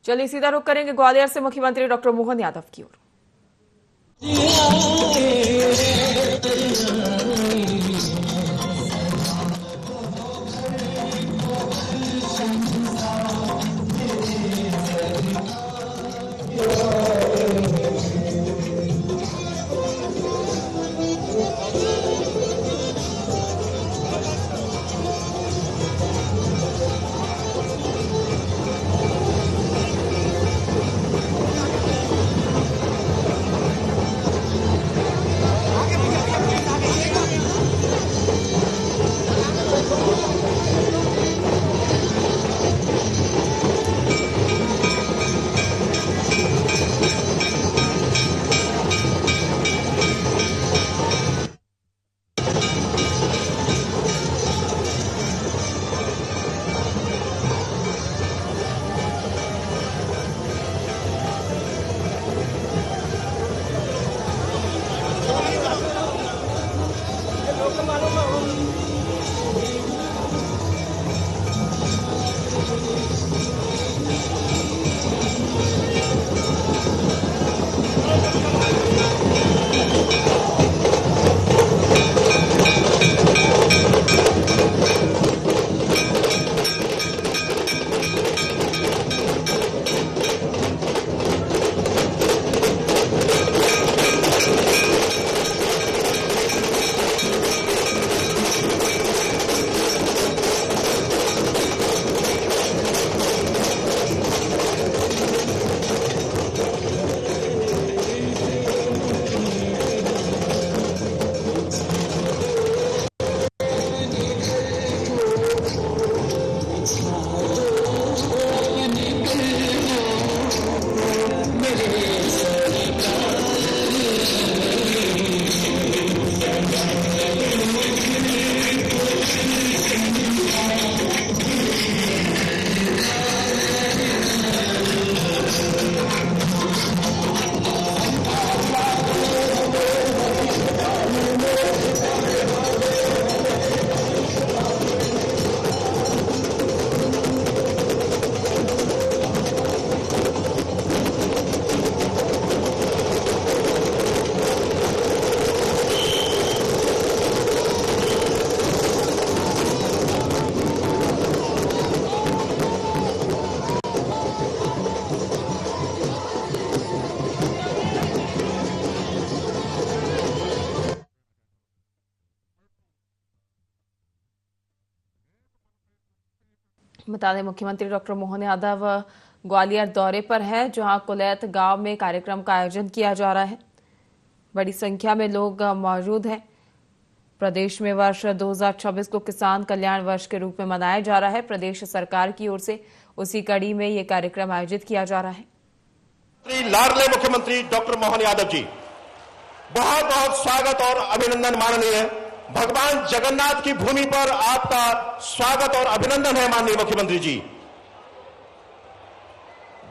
चलिए सीधा रुख करेंगे ग्वालियर से मुख्यमंत्री डॉक्टर मोहन यादव की ओर। बता दें मुख्यमंत्री डॉक्टर मोहन यादव ग्वालियर दौरे पर है, जहां कुलैत गांव में कार्यक्रम का आयोजन किया जा रहा है। बड़ी संख्या में लोग मौजूद हैं। प्रदेश में वर्ष 2026 को किसान कल्याण वर्ष के रूप में मनाया जा रहा है। प्रदेश सरकार की ओर से उसी कड़ी में ये कार्यक्रम आयोजित किया जा रहा है। लाडले मुख्यमंत्री डॉक्टर मोहन यादव जी, बहुत बहुत स्वागत और अभिनंदन। माननीय भगवान जगन्नाथ की भूमि पर आपका स्वागत और अभिनंदन है। माननीय मुख्यमंत्री जी,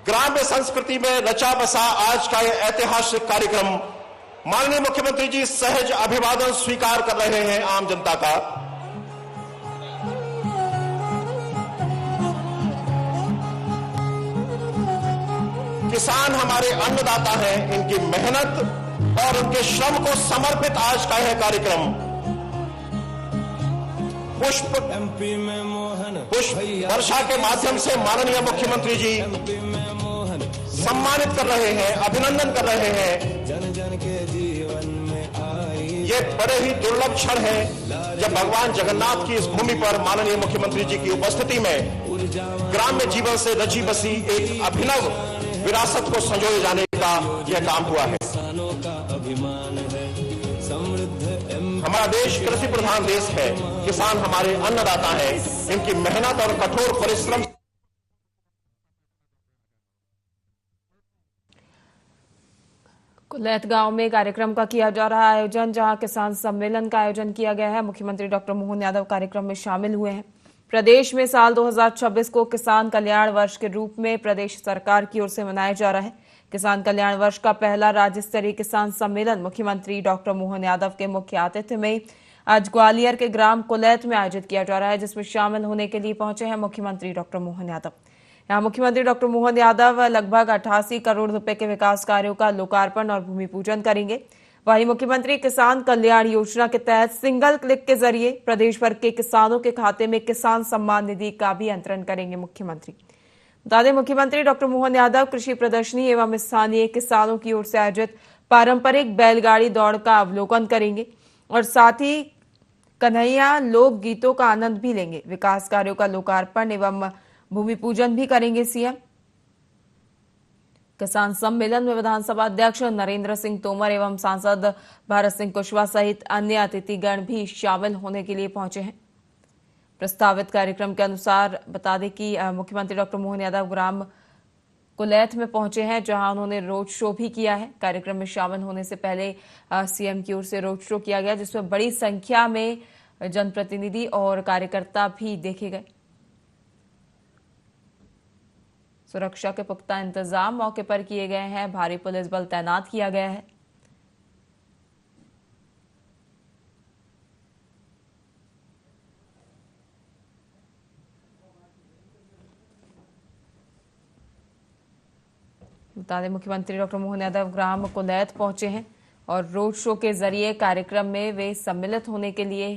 ग्राम्य संस्कृति में रचा बसा आज का यह ऐतिहासिक कार्यक्रम, माननीय मुख्यमंत्री जी सहज अभिवादन स्वीकार कर रहे हैं आम जनता का। किसान हमारे अन्नदाता हैं, इनकी मेहनत और उनके श्रम को समर्पित आज का यह कार्यक्रम पुष्प वर्षा के माध्यम से माननीय मुख्यमंत्री जी सम्मानित कर रहे हैं, अभिनंदन कर रहे हैं। जन जन के जीवन में आई ये बड़े ही दुर्लभ क्षण है जब भगवान जगन्नाथ की इस भूमि पर माननीय मुख्यमंत्री जी की उपस्थिति में ग्राम्य जीवन से रची बसी एक अभिनव विरासत को संजोए जाने का यह काम हुआ है। हमारा देश कृषि प्रधान देश है, किसान हमारे अन्नदाता हैं, इनकी मेहनत और कठोर परिश्रम। कुलैत गांव में कार्यक्रम का किया जा रहा आयोजन, जहां किसान सम्मेलन का आयोजन किया गया है। मुख्यमंत्री डॉक्टर मोहन यादव कार्यक्रम में शामिल हुए हैं। प्रदेश में साल 2026 को किसान कल्याण वर्ष के रूप में प्रदेश सरकार की ओर से मनाया जा रहा है। किसान कल्याण वर्ष का पहला राज्य स्तरीय किसान सम्मेलन मुख्यमंत्री डॉक्टर मोहन यादव के मुख्य आतिथ्य में आज ग्वालियर के ग्राम कुलैत में आयोजित किया जा रहा है, जिसमें शामिल होने के लिए पहुंचे हैं मुख्यमंत्री डॉक्टर मोहन यादव। यहाँ मुख्यमंत्री डॉक्टर मोहन यादव लगभग 88 करोड़ रुपए के विकास कार्यों का लोकार्पण और भूमि पूजन करेंगे। वहीं मुख्यमंत्री किसान कल्याण योजना के तहत सिंगल क्लिक के जरिए प्रदेश भर के किसानों के खाते में किसान सम्मान निधि का भी अंतरण करेंगे मुख्यमंत्री। बता दें, मुख्यमंत्री डॉक्टर मोहन यादव कृषि प्रदर्शनी एवं स्थानीय किसानों की ओर से आयोजित पारंपरिक बैलगाड़ी दौड़ का अवलोकन करेंगे और साथ ही कन्हैया लोक गीतों का आनंद भी लेंगे। विकास कार्यों का लोकार्पण एवं भूमि पूजन भी करेंगे सीएम। किसान सम्मेलन में विधानसभा अध्यक्ष नरेंद्र सिंह तोमर एवं सांसद भारत सिंह कुशवाहा सहित अन्य अतिथिगण भी शामिल होने के लिए पहुंचे हैं। प्रस्तावित कार्यक्रम के अनुसार बता दें कि मुख्यमंत्री डॉक्टर मोहन यादव ग्राम कुलैथ में पहुंचे हैं, जहां उन्होंने रोड शो भी किया है। कार्यक्रम में शामिल होने से पहले सीएम की ओर से रोड शो किया गया, जिसमें बड़ी संख्या में जनप्रतिनिधि और कार्यकर्ता भी देखे गए। सुरक्षा के पुख्ता इंतजाम मौके पर किए गए हैं, भारी पुलिस बल तैनात किया गया है। बता दें, मुख्यमंत्री डॉक्टर मोहन यादव ग्राम कुलैथ पहुंचे हैं और रोड शो के जरिए कार्यक्रम में वे सम्मिलित होने के लिए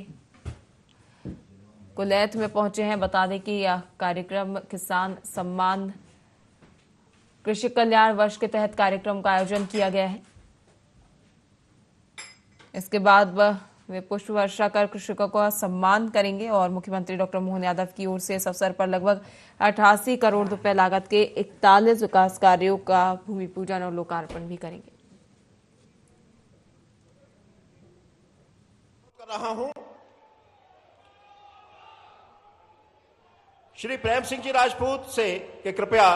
कुलैथ में पहुंचे हैं। बता दें कि यह कार्यक्रम किसान सम्मान कृषि कल्याण वर्ष के तहत कार्यक्रम का आयोजन किया गया है। इसके बाद वे पुष्प वर्षा कर कृषकों का सम्मान करेंगे और मुख्यमंत्री डॉक्टर मोहन यादव की ओर से इस अवसर पर लगभग 88 करोड़ रुपए लागत के 41 विकास कार्यों का भूमि पूजन और लोकार्पण भी करेंगे। कर रहा हूं श्री प्रेम सिंह जी राजपूत से कि कृपया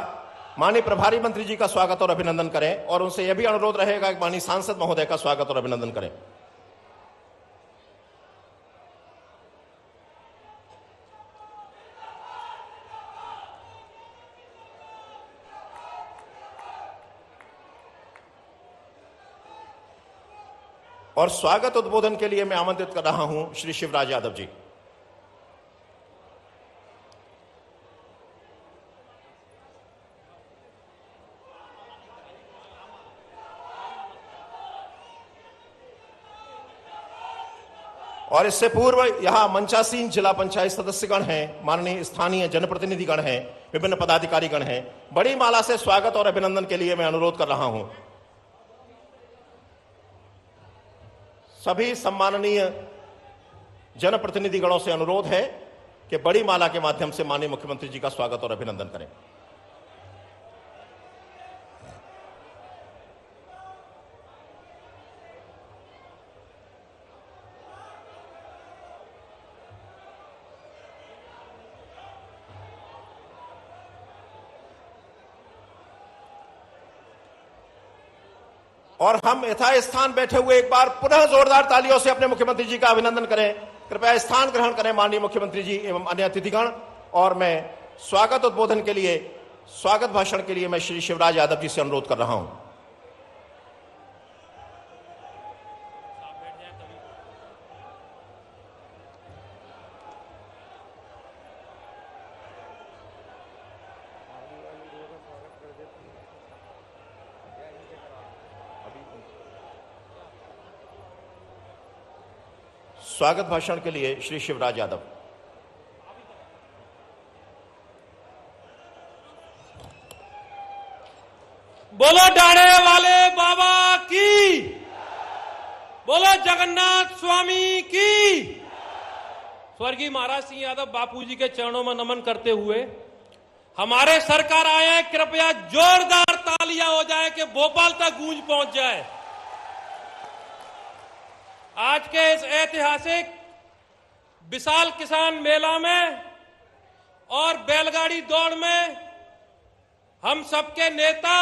माननीय प्रभारी मंत्री जी का स्वागत और अभिनंदन करें और उनसे यह भी अनुरोध रहेगा कि माननीय सांसद महोदय का स्वागत और अभिनंदन करें। और स्वागत उद्बोधन के लिए मैं आमंत्रित कर रहा हूं श्री शिवराज यादव जी। और इससे पूर्व यहां मंचासीन जिला पंचायत सदस्यगण हैं, माननीय स्थानीय जनप्रतिनिधिगण हैं, विभिन्न पदाधिकारीगण हैं। बड़ी माला से स्वागत और अभिनंदन के लिए मैं अनुरोध कर रहा हूं। सभी सम्माननीय जनप्रतिनिधिगणों से अनुरोध है कि बड़ी माला के माध्यम से माननीय मुख्यमंत्री जी का स्वागत और अभिनंदन करें। और हम यथास्थान बैठे हुए एक बार पुनः जोरदार तालियों से अपने मुख्यमंत्री जी का अभिनंदन करें। कृपया स्थान ग्रहण करें माननीय मुख्यमंत्री जी एवं अन्य अतिथिगण। और मैं स्वागत उद्बोधन के लिए, स्वागत भाषण के लिए मैं श्री शिवराज यादव जी से अनुरोध कर रहा हूं। स्वागत भाषण के लिए श्री शिवराज यादव। बोलो डाणे वाले बाबा की, बोलो जगन्नाथ स्वामी की। स्वर्गीय महाराज सिंह यादव बापूजी के चरणों में नमन करते हुए हमारे सरकार आए हैं, कृपया जोरदार तालियां हो जाए कि भोपाल तक गूंज पहुंच जाए। आज के इस ऐतिहासिक विशाल किसान मेला में और बैलगाड़ी दौड़ में हम सबके नेता,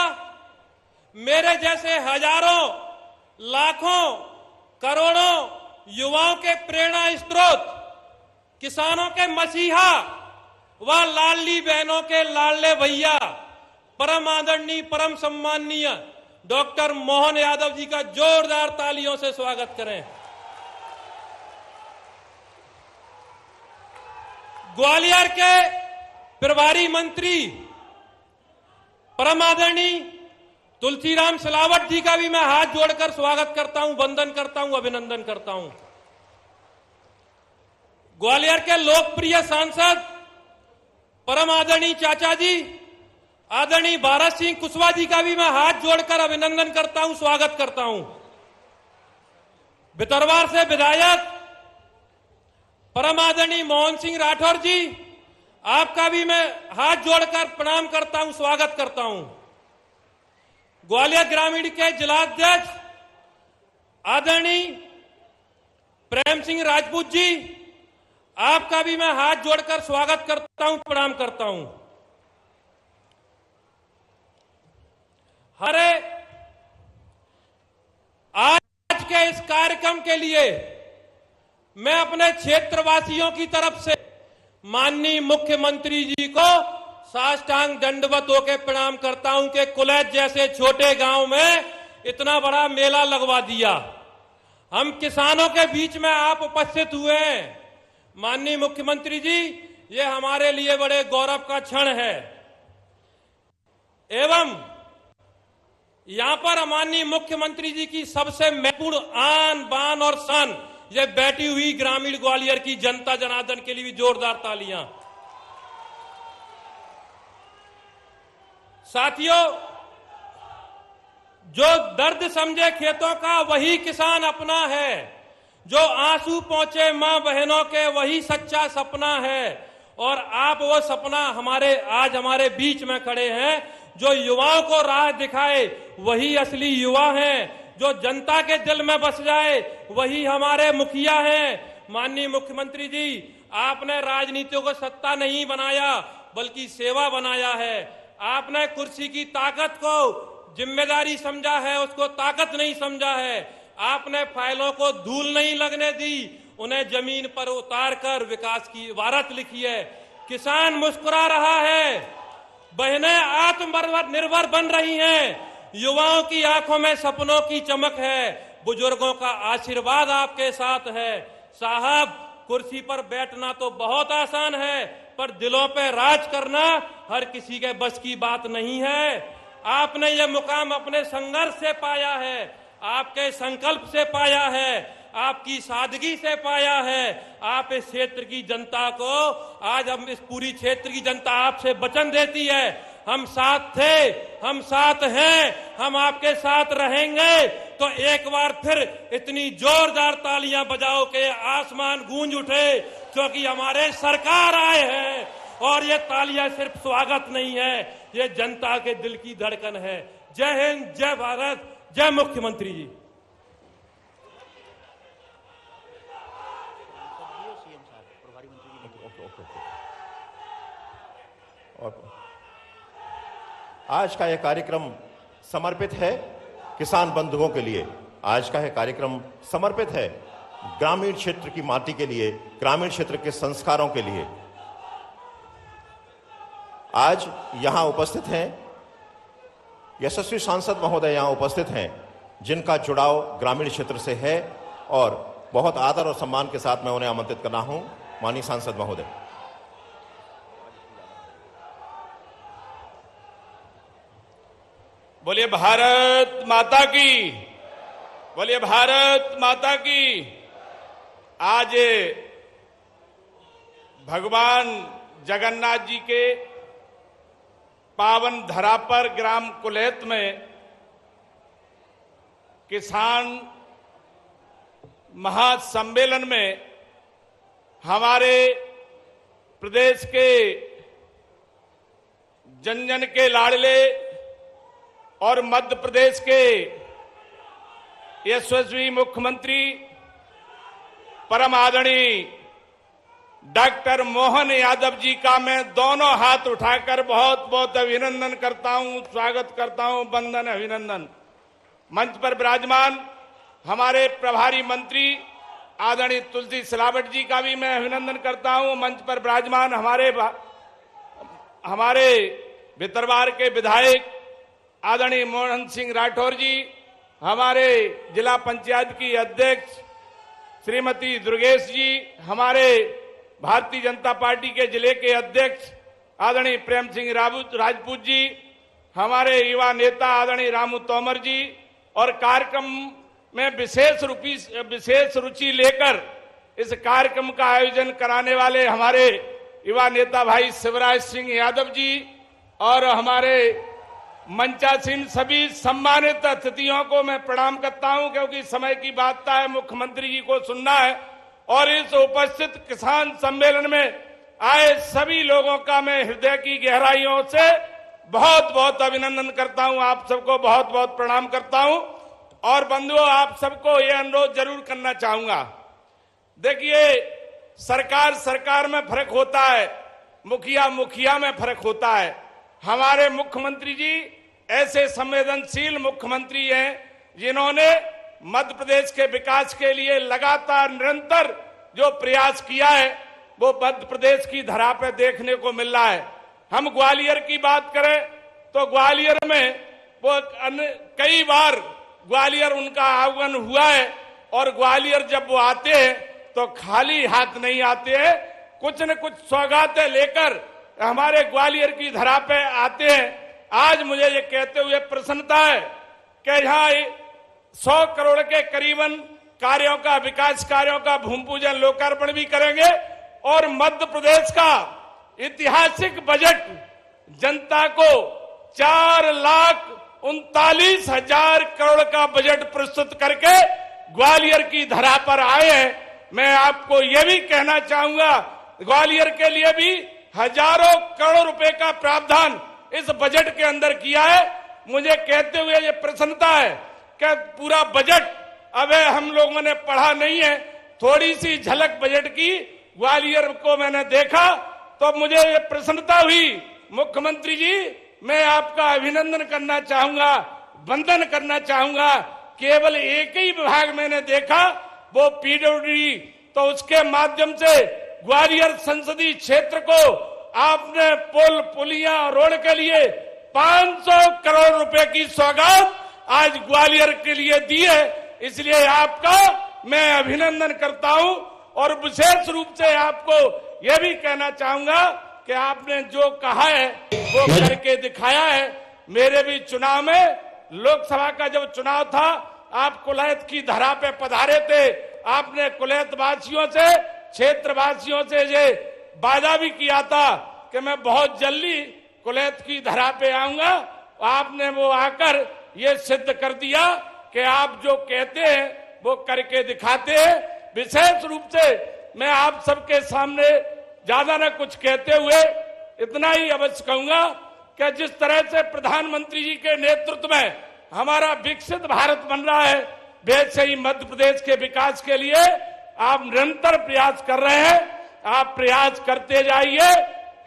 मेरे जैसे हजारों, लाखों, करोड़ों युवाओं के प्रेरणा स्रोत, किसानों के मसीहा व लाडली बहनों के लाडले भैया, परम आदरणीय, परम सम्माननीय डॉक्टर मोहन यादव जी का जोरदार तालियों से स्वागत करें। ग्वालियर के प्रभारी मंत्री परम आदरणीय तुलसीराम सिलावट जी का भी मैं हाथ जोड़कर स्वागत करता हूं, वंदन करता हूं, अभिनंदन करता हूं। ग्वालियर के लोकप्रिय सांसद परम आदरणीय चाचा जी आदरणीय भारत सिंह कुशवाहा जी का भी मैं हाथ जोड़कर अभिनंदन करता हूं, स्वागत करता हूं। भितरवार से विधायक परम आदरणीय मोहन सिंह राठौर जी, आपका भी मैं हाथ जोड़कर प्रणाम करता हूं, स्वागत करता हूं। ग्वालियर ग्रामीण के जिलाध्यक्ष आदरणीय प्रेम सिंह राजपूत जी, आपका भी मैं हाथ जोड़कर स्वागत करता हूं, प्रणाम करता हूं। हरे आज के इस कार्यक्रम के लिए मैं अपने क्षेत्रवासियों की तरफ से माननीय मुख्यमंत्री जी को साष्टांग दंडवत होकर प्रणाम करता हूं कि कुलैत जैसे छोटे गांव में इतना बड़ा मेला लगवा दिया। हम किसानों के बीच में आप उपस्थित हुए हैं। माननीय मुख्यमंत्री जी, ये हमारे लिए बड़े गौरव का क्षण है। एवं यहां पर माननीय मुख्यमंत्री जी की सबसे महत्वपूर्ण आन बान और शान ये बैठी हुई ग्रामीण ग्वालियर की जनता जनार्दन के लिए भी जोरदार तालियां। साथियों, जो दर्द समझे खेतों का वही किसान अपना है, जो आंसू पहुंचे मां बहनों के वही सच्चा सपना है। और आप वो सपना आज हमारे बीच में खड़े हैं। जो युवाओं को राह दिखाए वही असली युवा हैं, जो जनता के दिल में बस जाए वही हमारे मुखिया हैं। माननीय मुख्यमंत्री जी, आपने राजनीति को सत्ता नहीं बनाया बल्कि सेवा बनाया है। आपने कुर्सी की ताकत को जिम्मेदारी समझा है, उसको ताकत नहीं समझा है। आपने फाइलों को धूल नहीं लगने दी, उन्हें जमीन पर उतारकर विकास की इबारत लिखी है। किसान मुस्कुरा रहा है, बहनें आत्मनिर्भर बन रही हैं, युवाओं की आंखों में सपनों की चमक है, बुजुर्गों का आशीर्वाद आपके साथ है। साहब, कुर्सी पर बैठना तो बहुत आसान है, पर दिलों पे राज करना हर किसी के बस की बात नहीं है। आपने ये मुकाम अपने संघर्ष से पाया है, आपके संकल्प से पाया है, आपकी सादगी से पाया है। आप इस क्षेत्र की जनता को, आज हम इस पूरी क्षेत्र की जनता आपसे वचन देती है, हम साथ थे, हम साथ हैं, हम आपके साथ रहेंगे। तो एक बार फिर इतनी जोरदार तालियां बजाओ कि आसमान गूंज उठे, क्योंकि हमारे सरकार आए हैं। और ये तालियां सिर्फ स्वागत नहीं है, ये जनता के दिल की धड़कन है। जय हिंद, जय भारत, जय मुख्यमंत्री जी। आज का यह कार्यक्रम समर्पित है किसान बंधुओं के लिए। आज का यह कार्यक्रम समर्पित है ग्रामीण क्षेत्र की माटी के लिए, ग्रामीण क्षेत्र के संस्कारों के लिए। आज यहां उपस्थित हैं यशस्वी सांसद महोदय, यहां उपस्थित हैं जिनका जुड़ाव ग्रामीण क्षेत्र से है, और बहुत आदर और सम्मान के साथ मैं उन्हें आमंत्रित करना हूं। माननीय सांसद महोदय। बोलिए भारत माता की, बोलिए भारत माता की। आज भगवान जगन्नाथ जी के पावन धरा पर ग्राम कुलैत में किसान महासम्मेलन में हमारे प्रदेश के जन जन के लाडले और मध्य प्रदेश के यशस्वी मुख्यमंत्री परम आदरणीय डॉक्टर मोहन यादव जी का मैं दोनों हाथ उठाकर बहुत बहुत अभिनंदन करता हूं, स्वागत करता हूं, वंदन अभिनंदन। मंच पर विराजमान हमारे प्रभारी मंत्री आदरणीय तुलसी सिलावट जी का भी मैं अभिनंदन करता हूं। मंच पर विराजमान हमारे भितरवार के विधायक आदरणीय मोहन सिंह राठौर जी, हमारे जिला पंचायत की अध्यक्ष श्रीमती दुर्गेश जी, हमारे भारतीय जनता पार्टी के जिले के अध्यक्ष आदरणीय प्रेम सिंह राजपूत जी, हमारे युवा नेता आदरणीय रामू तोमर जी और कार्यक्रम में विशेष रुचि लेकर इस कार्यक्रम का आयोजन कराने वाले हमारे युवा नेता भाई शिवराज सिंह यादव जी और हमारे मंचासीन सभी सम्मानित अतिथियों को मैं प्रणाम करता हूं, क्योंकि समय की बात है, मुख्यमंत्री जी को सुनना है। और इस उपस्थित किसान सम्मेलन में आए सभी लोगों का मैं हृदय की गहराइयों से बहुत बहुत अभिनंदन करता हूं। आप सबको बहुत बहुत प्रणाम करता हूं। और बंधुओं, आप सबको यह अनुरोध जरूर करना चाहूंगा। देखिए, सरकार में फर्क होता है, मुखिया में फर्क होता है। हमारे मुख्यमंत्री जी ऐसे संवेदनशील मुख्यमंत्री हैं जिन्होंने मध्य प्रदेश के विकास के लिए लगातार निरंतर जो प्रयास किया है वो मध्य प्रदेश की धरा पे देखने को मिल रहा है। हम ग्वालियर की बात करें तो ग्वालियर में वो कई बार ग्वालियर उनका आगमन हुआ है, और ग्वालियर जब वो आते हैं तो खाली हाथ नहीं आते हैं, कुछ न कुछ सौगातें लेकर हमारे ग्वालियर की धरा पे आते हैं। आज मुझे ये कहते हुए प्रसन्नता है कि यहाँ 100 करोड़ के करीबन कार्यों का, विकास कार्यों का भूमि पूजन लोकार्पण भी करेंगे, और मध्य प्रदेश का ऐतिहासिक बजट जनता को 4,39,000 करोड़ का बजट प्रस्तुत करके ग्वालियर की धरा पर आए हैं। मैं आपको यह भी कहना चाहूंगा, ग्वालियर के लिए भी हजारों करोड़ रुपए का प्रावधान इस बजट के अंदर किया है। मुझे कहते हुए ये प्रसन्नता है कि पूरा बजट अब हम लोगों ने पढ़ा नहीं है, थोड़ी सी झलक बजट की ग्वालियर को मैंने देखा तो मुझे ये प्रसन्नता हुई। मुख्यमंत्री जी, मैं आपका अभिनंदन करना चाहूंगा, वंदन करना चाहूंगा। केवल एक ही विभाग मैंने देखा, वो पीडब्ल्यूडी, तो उसके माध्यम से ग्वालियर संसदीय क्षेत्र को आपने पुलिया रोड के लिए 500 करोड़ रुपए की सौगात आज ग्वालियर के लिए दी है। इसलिए आपका मैं अभिनंदन करता हूं, और विशेष रूप से आपको यह भी कहना चाहूंगा कि आपने जो कहा है वो करके दिखाया है। मेरे भी चुनाव में, लोकसभा का जब चुनाव था, आप कुलैत की धरा पे पधारे थे। आपने कुलैत वासियों से, क्षेत्रवासियों से ये वादा भी किया था कि मैं बहुत जल्दी कुलैत की धरा पे आऊंगा। आपने वो आकर ये सिद्ध कर दिया कि आप जो कहते हैं वो करके दिखाते हैं। विशेष रूप से मैं आप सबके सामने ज्यादा न कुछ कहते हुए इतना ही अवश्य कहूंगा कि जिस तरह से प्रधानमंत्री जी के नेतृत्व में हमारा विकसित भारत बन रहा है, वैसे ही मध्य प्रदेश के विकास के लिए आप निरंतर प्रयास कर रहे हैं। आप प्रयास करते जाइए।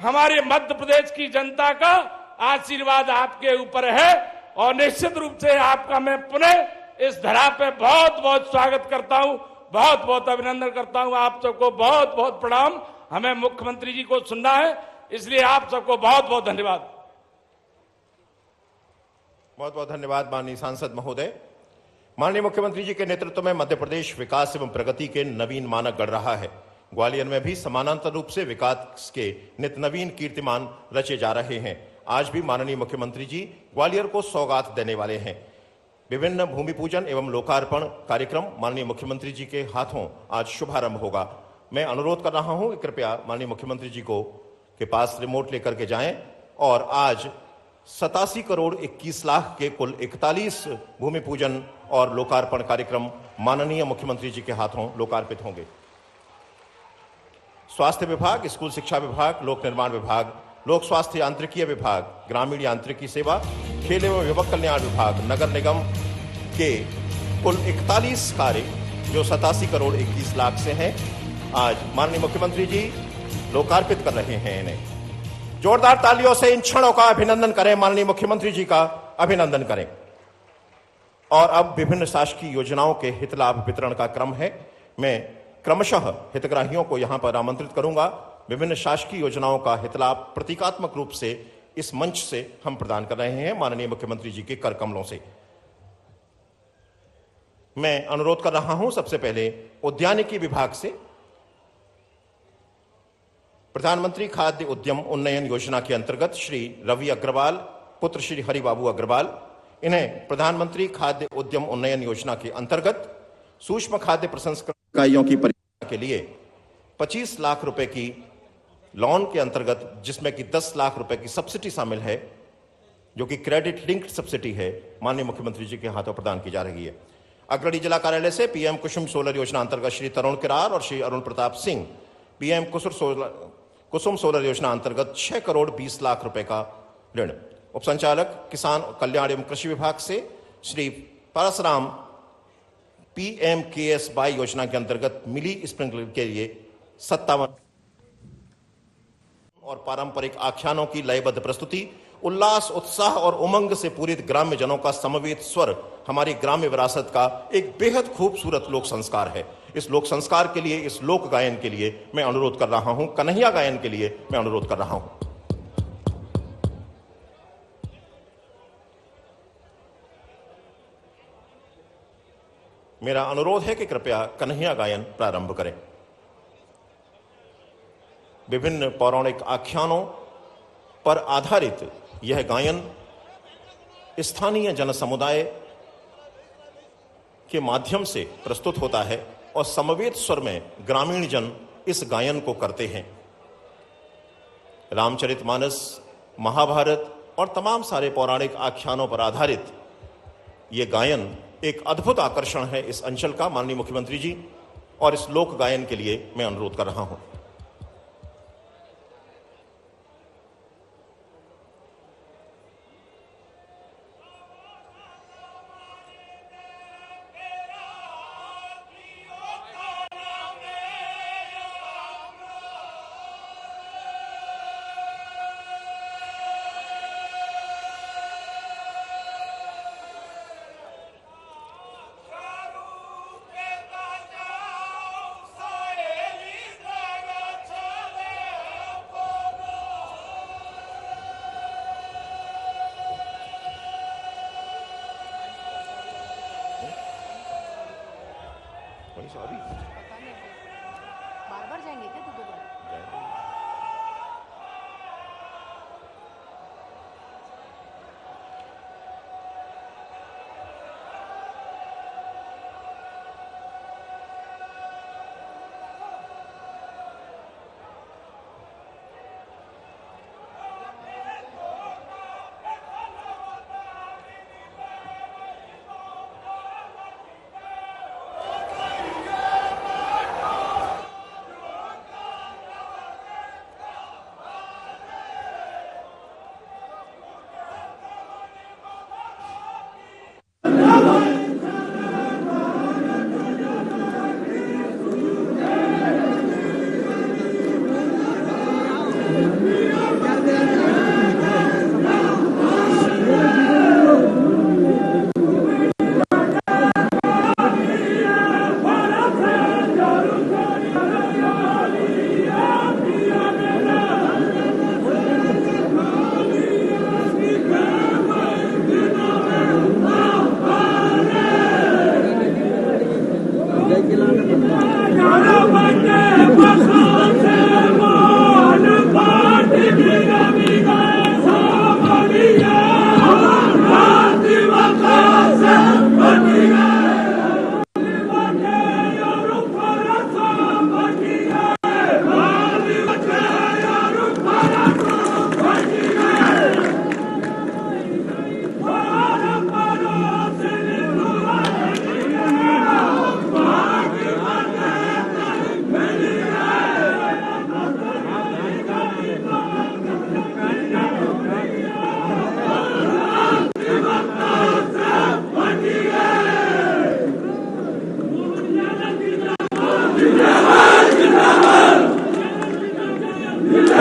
हमारे मध्य प्रदेश की जनता का आशीर्वाद आपके ऊपर है, और निश्चित रूप से आपका मैं पुनः इस धरा पे बहुत बहुत स्वागत करता हूं, बहुत बहुत अभिनंदन करता हूं। आप सबको बहुत बहुत प्रणाम। हमें मुख्यमंत्री जी को सुनना है, इसलिए आप सबको बहुत बहुत धन्यवाद। बहुत बहुत धन्यवाद माननीय सांसद महोदय। माननीय मुख्यमंत्री जी के नेतृत्व में मध्य प्रदेश विकास एवं प्रगति के नवीन मानक गढ़ रहा है। ग्वालियर में भी समानांतर रूप से विकास के नित नवीन कीर्तिमान रचे जा रहे हैं। आज भी माननीय मुख्यमंत्री जी ग्वालियर को सौगात देने वाले हैं। विभिन्न भूमि पूजन एवं लोकार्पण कार्यक्रम माननीय मुख्यमंत्री जी के हाथों आज शुभारंभ होगा। मैं अनुरोध कर रहा हूं कि कृपया माननीय मुख्यमंत्री जी को के पास रिमोट लेकर के जाएं, और आज 87 करोड़ 21 लाख के कुल 41 भूमि पूजन और लोकार्पण कार्यक्रम माननीय मुख्यमंत्री जी के हाथों लोकार्पित होंगे। स्वास्थ्य विभाग, स्कूल शिक्षा विभाग, लोक निर्माण विभाग, लोक स्वास्थ्य यांत्रिकीय विभाग, ग्रामीण यांत्रिकी सेवा, खेल एवं युवक कल्याण विभाग, नगर निगम के कुल 41 कार्य जो 87 करोड़ 21 लाख से हैं, आज माननीय मुख्यमंत्री जी लोकार्पित कर रहे हैं। इन्हें जोरदार तालियों से इन क्षणों का अभिनंदन करें, माननीय मुख्यमंत्री जी का अभिनंदन करें। और अब विभिन्न शासकीय योजनाओं के हित लाभ वितरण का क्रम है। मैं क्रमशः हितग्राहियों को यहां पर आमंत्रित करूंगा। विभिन्न शासकीय योजनाओं का हित लाभ प्रतीकात्मक रूप से इस मंच से हम प्रदान कर रहे हैं माननीय मुख्यमंत्री जी के कर कमलों से। मैं अनुरोध कर रहा हूं सबसे पहले उद्यानिकी विभाग से प्रधानमंत्री खाद्य उद्यम उन्नयन योजना के अंतर्गत श्री रवि अग्रवाल पुत्र श्री हरिबाबू अग्रवाल। इन्हें प्रधानमंत्री खाद्य उद्यम उन्नयन योजना के अंतर्गत सूक्ष्म खाद्य प्रसंस्करण इकाइयों की परियोजना के लिए 25 लाख रुपए की लोन के अंतर्गत, जिसमें कि 10 लाख रुपए की सब्सिडी शामिल है, जो कि क्रेडिट लिंक्ड सब्सिडी है, माननीय मुख्यमंत्री जी के हाथों प्रदान की जा रही है। अग्रणी जिला कार्यालय से पीएम कुसुम सोलर योजना अंतर्गत श्री तरुण किरार और श्री अरुण प्रताप सिंह पीएम कुसुम सोलर योजना अंतर्गत 6 करोड़ 20 लाख रुपए का ऋण। उप संचालक किसान कल्याण एवं कृषि विभाग से श्री परसराम PMKSY योजना के अंतर्गत मिली स्प्रिंकलर के लिए 57 और पारंपरिक आख्यानों की लयबद्ध प्रस्तुति, उल्लास, उत्साह और उमंग से पूरित ग्राम्य जनों का समवेत स्वर हमारी ग्राम्य विरासत का एक बेहद खूबसूरत लोक संस्कार है। इस लोक संस्कार के लिए, इस लोक गायन के लिए मैं अनुरोध कर रहा हूं, कन्हैया गायन के लिए मैं अनुरोध कर रहा हूं। मेरा अनुरोध है कि कृपया कन्हैया गायन प्रारंभ करें। विभिन्न पौराणिक आख्यानों पर आधारित यह गायन स्थानीय जन समुदाय के माध्यम से प्रस्तुत होता है और समवेत स्वर में ग्रामीण जन इस गायन को करते हैं। रामचरितमानस, महाभारत और तमाम सारे पौराणिक आख्यानों पर आधारित यह गायन एक अद्भुत आकर्षण है इस अंचल का, माननीय मुख्यमंत्री जी, और इस लोक गायन के लिए मैं अनुरोध कर रहा हूं। बार जाएंगे क्या तो दोबारा?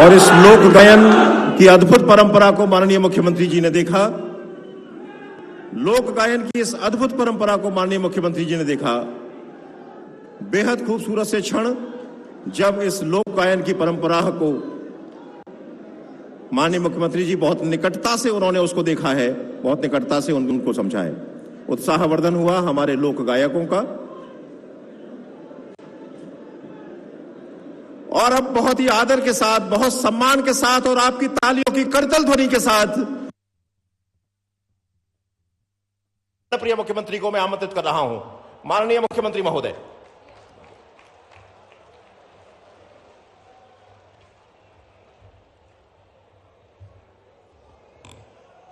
और इस लोक गायन की अद्भुत परंपरा को माननीय मुख्यमंत्री जी ने देखा। लोक गायन की इस अद्भुत परंपरा को माननीय मुख्यमंत्री जी ने देखा। बेहद खूबसूरत से क्षण जब इस लोक गायन की परंपरा को माननीय मुख्यमंत्री जी बहुत निकटता से उन्होंने उसको देखा है, बहुत निकटता से उनको समझा है। उत्साहवर्धन हुआ हमारे लोक गायकों का। और अब बहुत ही आदर के साथ, बहुत सम्मान के साथ और आपकी तालियों की करतल ध्वनि के साथ प्रिय मुख्यमंत्री को मैं आमंत्रित कर रहा हूं। माननीय मुख्यमंत्री महोदय।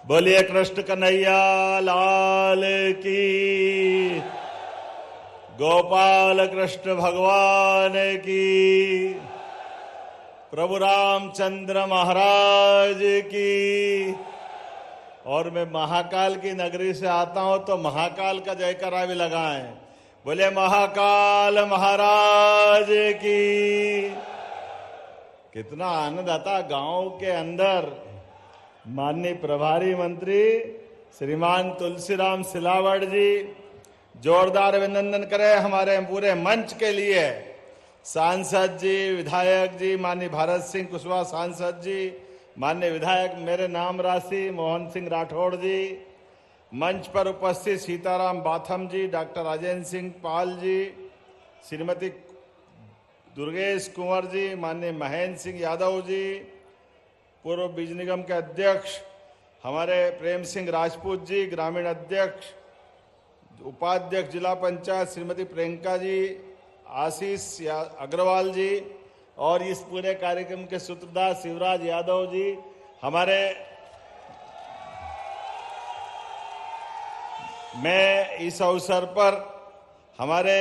बोलिए कृष्ण कन्हैया लाल की, गोपाल कृष्ण भगवान की, प्रभु रामचंद्र महाराज की। और मैं महाकाल की नगरी से आता हूं तो महाकाल का जयकारा भी लगाएं। बोले महाकाल महाराज की। कितना आनंद आता गांव के अंदर। माननीय प्रभारी मंत्री श्रीमान तुलसीराम सिलावट जी, जोरदार अभिनंदन करें हमारे पूरे मंच के लिए। सांसद जी, विधायक जी, माननीय भारत सिंह कुशवाहा सांसद जी, माननीय विधायक मेरे नाम राशि मोहन सिंह राठौड़ जी, मंच पर उपस्थित सीताराम बाथम जी, डॉक्टर राजेंद्र सिंह पाल जी, श्रीमती दुर्गेश कुंवर जी, माननीय महेंद्र सिंह यादव जी, पूर्व बीज निगम के अध्यक्ष हमारे प्रेम सिंह राजपूत जी, ग्रामीण अध्यक्ष उपाध्यक्ष जिला पंचायत श्रीमती प्रियंका जी, आशीष अग्रवाल जी, और इस पूरे कार्यक्रम के सूत्रधार शिवराज यादव जी, हमारे मैं इस अवसर पर हमारे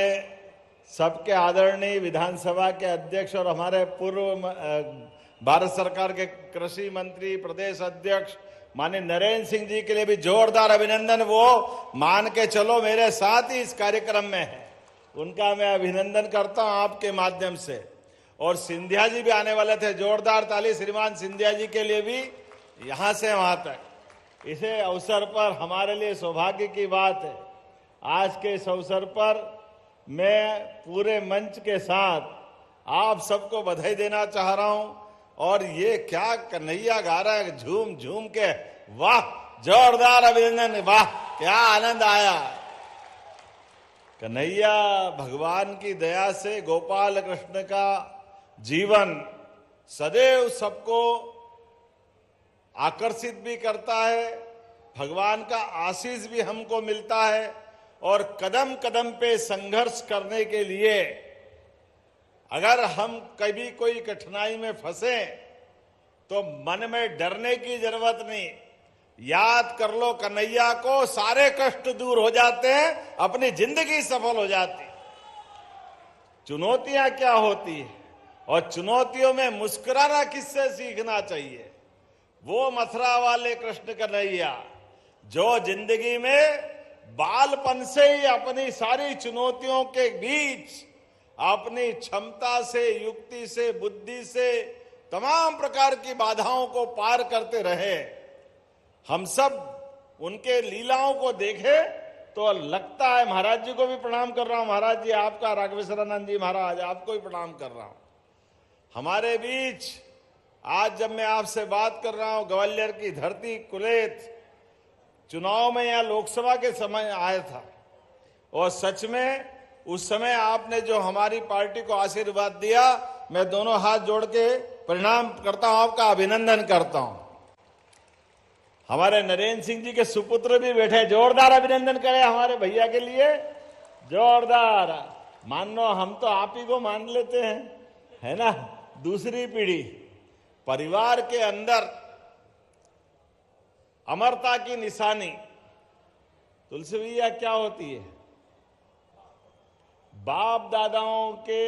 सबके आदरणीय विधानसभा के अध्यक्ष और हमारे पूर्व भारत सरकार के कृषि मंत्री प्रदेश अध्यक्ष माननीय नरेंद्र सिंह जी के लिए भी जोरदार अभिनंदन। वो मान के चलो मेरे साथ ही इस कार्यक्रम में है, उनका मैं अभिनंदन करता हूं आपके माध्यम से। और सिंधिया जी भी आने वाले थे, जोरदार ताली श्रीमान सिंधिया जी के लिए भी यहां से वहां तक। इसे अवसर पर हमारे लिए सौभाग्य की बात है। आज के इस अवसर पर मैं पूरे मंच के साथ आप सबको बधाई देना चाह रहा हूं। और ये क्या कन्हैया गा रहा है झूम झूम के, वाह, जोरदार अभिनंदन, वाह क्या आनंद आया। कन्हैया भगवान की दया से गोपाल कृष्ण का जीवन सदैव सबको आकर्षित भी करता है, भगवान का आशीष भी हमको मिलता है। और कदम कदम पे संघर्ष करने के लिए अगर हम कभी कोई कठिनाई में फंसे तो मन में डरने की जरूरत नहीं। याद कर लो कन्हैया को, सारे कष्ट दूर हो जाते हैं, अपनी जिंदगी सफल हो जाती। चुनौतियां क्या होती है और चुनौतियों में मुस्कुराना किससे सीखना चाहिए? वो मथुरा वाले कृष्ण कन्हैया जो जिंदगी में बालपन से ही अपनी सारी चुनौतियों के बीच अपनी क्षमता से, युक्ति से, बुद्धि से तमाम प्रकार की बाधाओं को पार करते रहे। हम सब उनके लीलाओं को देखे तो लगता है, महाराज जी को भी प्रणाम कर रहा हूं, महाराज जी आपका, राघवेश्वरानंद जी महाराज आपको भी प्रणाम कर रहा हूं। हमारे बीच आज जब मैं आपसे बात कर रहा हूं, ग्वालियर की धरती कुलेत चुनाव में या लोकसभा के समय आया था, और सच में उस समय आपने जो हमारी पार्टी को आशीर्वाद दिया, मैं दोनों हाथ जोड़ के प्रणाम करता हूं, आपका अभिनंदन करता हूं। हमारे नरेंद्र सिंह जी के सुपुत्र भी बैठे, जोरदार अभिनंदन करें हमारे भैया के लिए, जोरदार। मानो हम तो आप ही को मान लेते हैं, है ना। दूसरी पीढ़ी, परिवार के अंदर अमरता की निशानी तुलसी भैया क्या होती है? बाप दादाओं के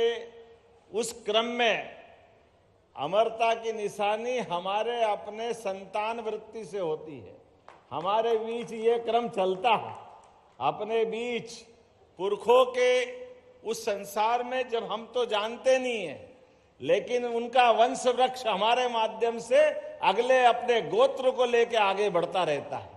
उस क्रम में अमरता की निशानी हमारे अपने संतान वृत्ति से होती है। हमारे बीच ये क्रम चलता है, अपने बीच पुरखों के उस संसार में जब हम तो जानते नहीं है, लेकिन उनका वंश वृक्ष हमारे माध्यम से अगले अपने गोत्र को लेकर आगे बढ़ता रहता है।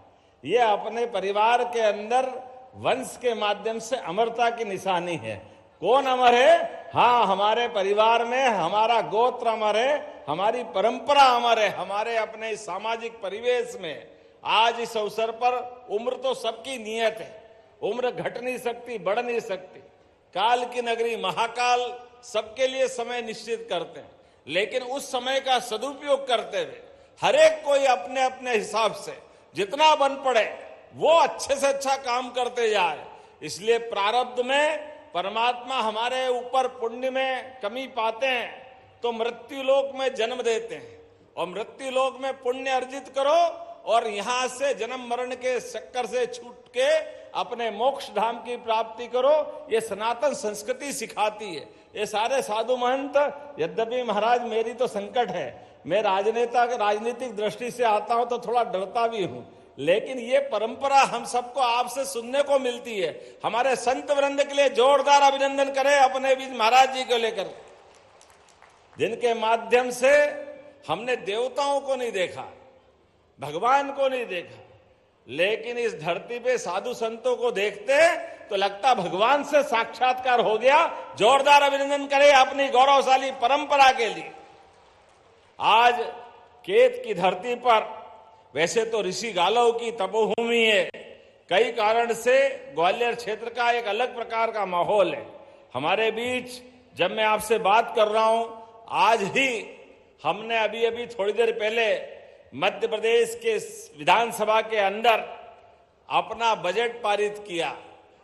ये अपने परिवार के अंदर वंश के माध्यम से अमरता की निशानी है। कौन अमर है? हाँ, हमारे परिवार में हमारा गोत्र अमर है, हमारी परंपरा अमर है, हमारे अपने सामाजिक परिवेश में। आज इस अवसर पर उम्र तो सबकी नियत है, उम्र घट नहीं सकती, बढ़ नहीं सकती। काल की नगरी महाकाल सबके लिए समय निश्चित करते हैं, लेकिन उस समय का सदुपयोग करते हुए हर एक कोई अपने अपने हिसाब से जितना बन पड़े वो अच्छे से अच्छा काम करते जाए। इसलिए प्रारब्ध में परमात्मा हमारे ऊपर पुण्य में कमी पाते हैं तो मृत्यु लोक में जन्म देते हैं, और मृत्यु लोक में पुण्य अर्जित करो और यहां से जन्म मरण के चक्कर से छूट के अपने मोक्ष धाम की प्राप्ति करो। ये सनातन संस्कृति सिखाती है। ये सारे साधु महंत, यद्यपि महाराज मेरी तो संकट है, मैं राजनीतिक दृष्टि से आता हूं तो थोड़ा डरता भी हूं, लेकिन ये परंपरा हम सबको आपसे सुनने को मिलती है। हमारे संत वृंद के लिए जोरदार अभिनंदन करें अपने बीच महाराज जी को लेकर, जिनके माध्यम से हमने देवताओं को नहीं देखा, भगवान को नहीं देखा, लेकिन इस धरती पे साधु संतों को देखते तो लगता भगवान से साक्षात्कार हो गया। जोरदार अभिनंदन करें अपनी गौरवशाली परंपरा के लिए। आज केत की धरती पर, वैसे तो ऋषि गालव की तपोभूमि है, कई कारण से ग्वालियर क्षेत्र का एक अलग प्रकार का माहौल है। हमारे बीच जब मैं आपसे बात कर रहा हूं, आज ही हमने अभी थोड़ी देर पहले मध्य प्रदेश के विधानसभा के अंदर अपना बजट पारित किया,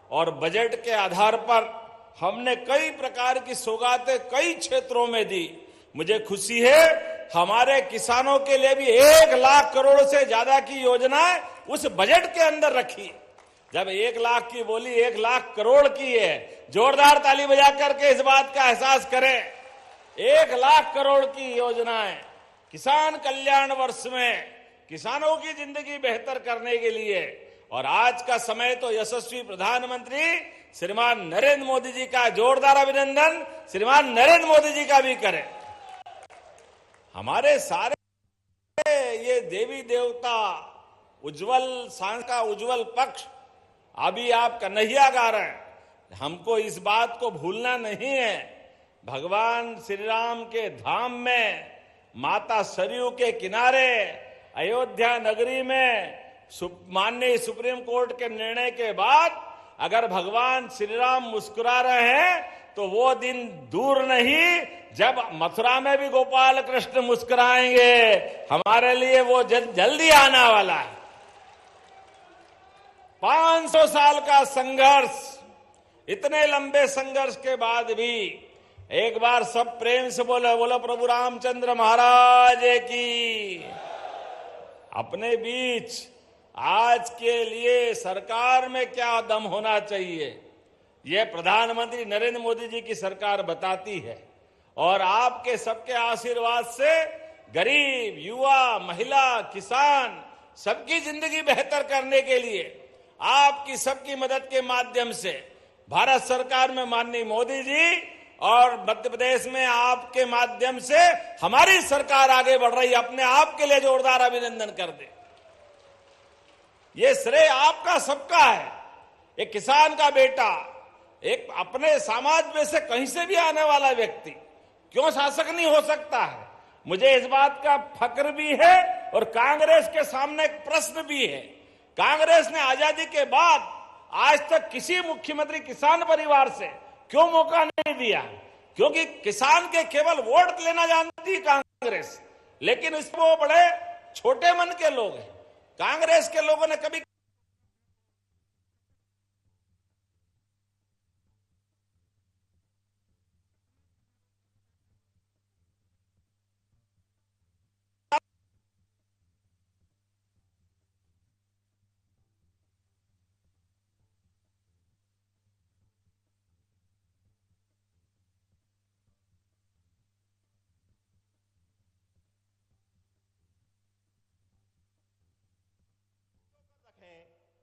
और बजट के आधार पर हमने कई प्रकार की सौगातें कई क्षेत्रों में दी। मुझे खुशी है हमारे किसानों के लिए भी 1 लाख करोड़ से ज्यादा की योजनाएं उस बजट के अंदर रखी। जब 1 लाख की बोली 1 लाख करोड़ की है, जोरदार ताली बजा करके इस बात का एहसास करें। 1 लाख करोड़ की योजनाएं किसान कल्याण वर्ष में किसानों की जिंदगी बेहतर करने के लिए। और आज का समय तो यशस्वी प्रधानमंत्री श्रीमान नरेंद्र मोदी जी का, जोरदार अभिनंदन श्रीमान नरेंद्र मोदी जी का भी करें। हमारे सारे ये देवी देवता उज्जवल सांस का उज्जवल पक्ष अभी आप कन्हैया गा रहे हैं, हमको इस बात को भूलना नहीं है। भगवान श्री राम के धाम में, माता सरयू के किनारे, अयोध्या नगरी में माननीय सुप्रीम कोर्ट के निर्णय के बाद अगर भगवान श्री राम मुस्कुरा रहे हैं तो वो दिन दूर नहीं जब मथुरा में भी गोपाल कृष्ण मुस्कुराएंगे। हमारे लिए वो जल्दी आने वाला है। 500 साल का संघर्ष, इतने लंबे संघर्ष के बाद भी एक बार सब प्रेम से बोलो प्रभु रामचंद्र महाराज की। अपने बीच आज के लिए सरकार में क्या दम होना चाहिए, यह प्रधानमंत्री नरेंद्र मोदी जी की सरकार बताती है। और आपके सबके आशीर्वाद से गरीब, युवा, महिला, किसान सबकी जिंदगी बेहतर करने के लिए आपकी सबकी मदद के माध्यम से भारत सरकार में माननीय मोदी जी और मध्य प्रदेश में आपके माध्यम से हमारी सरकार आगे बढ़ रही है। अपने आप के लिए जोरदार अभिनंदन कर दे। ये श्रेय आपका सबका है। एक किसान का बेटा, एक अपने समाज में से कहीं से भी आने वाला व्यक्ति क्यों शासक नहीं हो सकता है। मुझे इस बात का फक्र भी है और कांग्रेस के सामने एक प्रश्न भी है। कांग्रेस ने आजादी के बाद आज तक किसी मुख्यमंत्री किसान परिवार से क्यों मौका नहीं दिया? क्योंकि किसान के केवल वोट लेना जानती है कांग्रेस, लेकिन इसको बड़े छोटे मन के लोग हैं। कांग्रेस के लोगों ने कभी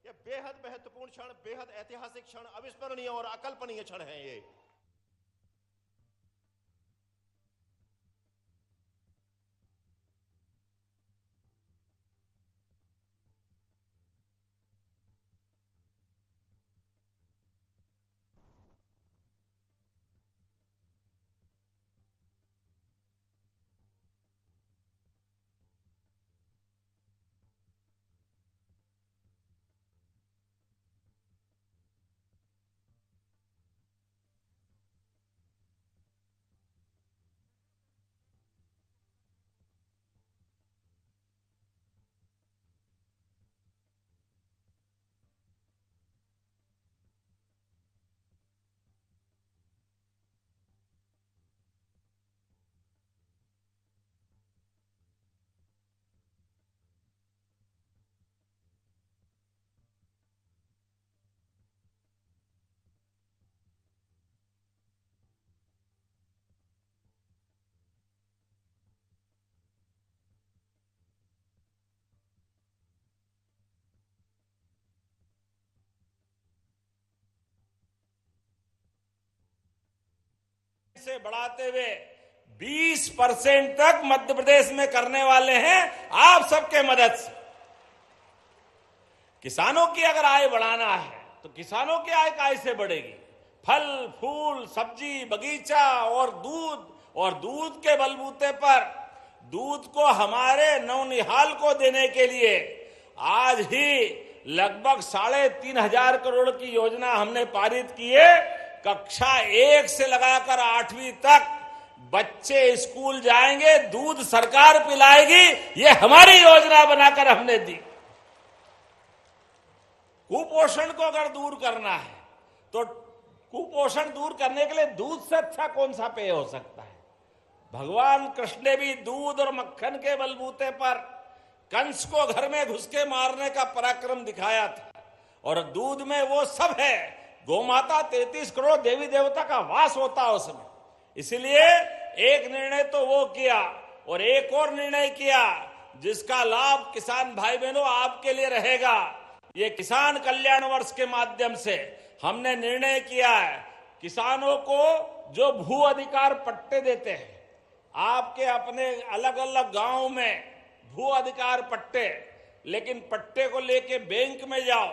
ये बेहद महत्वपूर्ण क्षण, बेहद ऐतिहासिक क्षण, अविस्मरणीय और अकल्पनीय क्षण है ये। से बढ़ाते हुए 20% तक मध्य प्रदेश में करने वाले हैं आप सबके मदद से। किसानों की अगर आय बढ़ाना है तो किसानों की आय कैसे बढ़ेगी? फल फूल सब्जी बगीचा और दूध के बलबूते पर दूध को हमारे नौनिहाल को देने के लिए आज ही लगभग 3,500 करोड़ की योजना हमने पारित की है। कक्षा 1 से लगाकर 8वीं तक बच्चे स्कूल जाएंगे, दूध सरकार पिलाएगी, ये हमारी योजना बनाकर हमने दी। कुपोषण को अगर दूर करना है तो कुपोषण दूर करने के लिए दूध से अच्छा कौन सा पेय हो सकता है? भगवान कृष्ण ने भी दूध और मक्खन के बलबूते पर कंस को घर में घुस के मारने का पराक्रम दिखाया था। और दूध में वो सब है, गोमाता 33 करोड़ देवी देवता का वास होता उसमें। इसलिए एक निर्णय तो वो किया और एक और निर्णय किया जिसका लाभ किसान भाई बहनों आपके लिए रहेगा। ये किसान कल्याण वर्ष के माध्यम से हमने निर्णय किया है, किसानों को जो भू अधिकार पट्टे देते हैं, आपके अपने अलग अलग गांव में भू अधिकार पट्टे, लेकिन पट्टे को लेके बैंक में जाओ,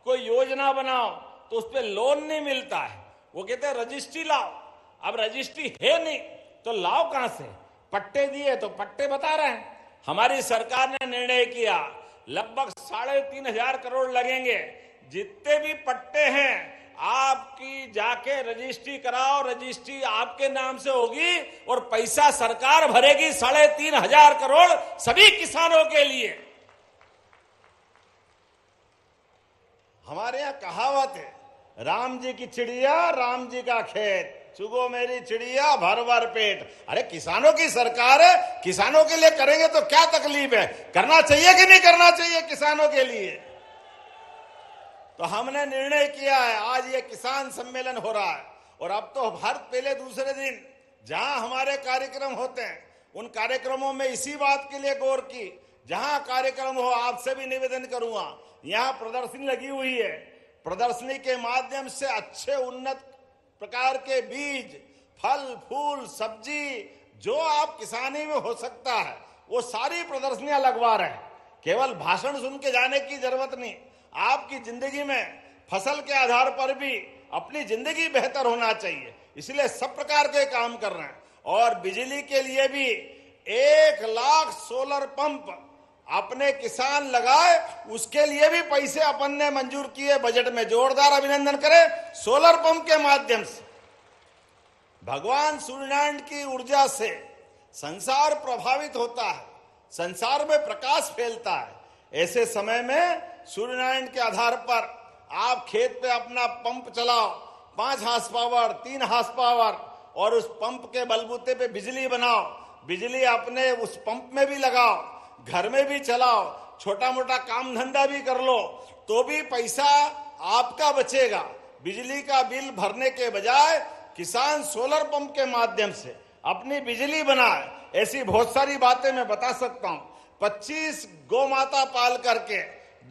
कोई योजना बनाओ तो उस पर लोन नहीं मिलता है। वो कहते हैं रजिस्ट्री लाओ। अब रजिस्ट्री है नहीं तो लाओ कहां से? पट्टे दिए तो पट्टे बता रहे हैं। हमारी सरकार ने निर्णय किया लगभग 3,500 करोड़ लगेंगे। जितने भी पट्टे हैं आपकी जाके रजिस्ट्री कराओ, रजिस्ट्री आपके नाम से होगी और पैसा सरकार भरेगी 3,500 करोड़ सभी किसानों के लिए। हमारे यहां कहावत है, राम जी की चिड़िया राम जी का खेत, चुगो मेरी चिड़िया भर भर पेट। अरे किसानों की सरकार है, किसानों के लिए करेंगे तो क्या तकलीफ है? करना चाहिए कि नहीं करना चाहिए किसानों के लिए? तो हमने निर्णय किया है, आज ये किसान सम्मेलन हो रहा है और अब तो हर पहले दूसरे दिन जहां हमारे कार्यक्रम होते हैं उन कार्यक्रमों में इसी बात के लिए गौर की, जहां कार्यक्रम हो आपसे भी निवेदन करूंगा, यहां प्रदर्शनी लगी हुई है, प्रदर्शनी के माध्यम से अच्छे उन्नत प्रकार के बीज, फल फूल सब्जी जो आप किसानी में हो सकता है वो सारी प्रदर्शनियां लगवा रहे हैं। केवल भाषण सुन के जाने की जरूरत नहीं, आपकी जिंदगी में फसल के आधार पर भी अपनी जिंदगी बेहतर होना चाहिए, इसलिए सब प्रकार के काम कर रहे हैं। और बिजली के लिए भी 1 लाख सोलर पंप अपने किसान लगाए, उसके लिए भी पैसे अपन ने मंजूर किए बजट में। जोरदार अभिनंदन करें। सोलर पंप के माध्यम से भगवान सूर्यनारायण की ऊर्जा से संसार प्रभावित होता है, संसार में प्रकाश फैलता है। ऐसे समय में सूर्यनारायण के आधार पर आप खेत पे अपना पंप चलाओ, 5 हार्स पावर 3 हार्स पावर, और उस पंप के बलबूते पे बिजली बनाओ, बिजली अपने उस पंप में भी लगाओ, घर में भी चलाओ, छोटा मोटा काम धंधा भी कर लो तो भी पैसा आपका बचेगा। बिजली का बिल भरने के बजाय किसान सोलर पंप के माध्यम से अपनी बिजली बनाए। ऐसी बहुत सारी बातें मैं बता सकता हूं। 25 गौ माता पाल करके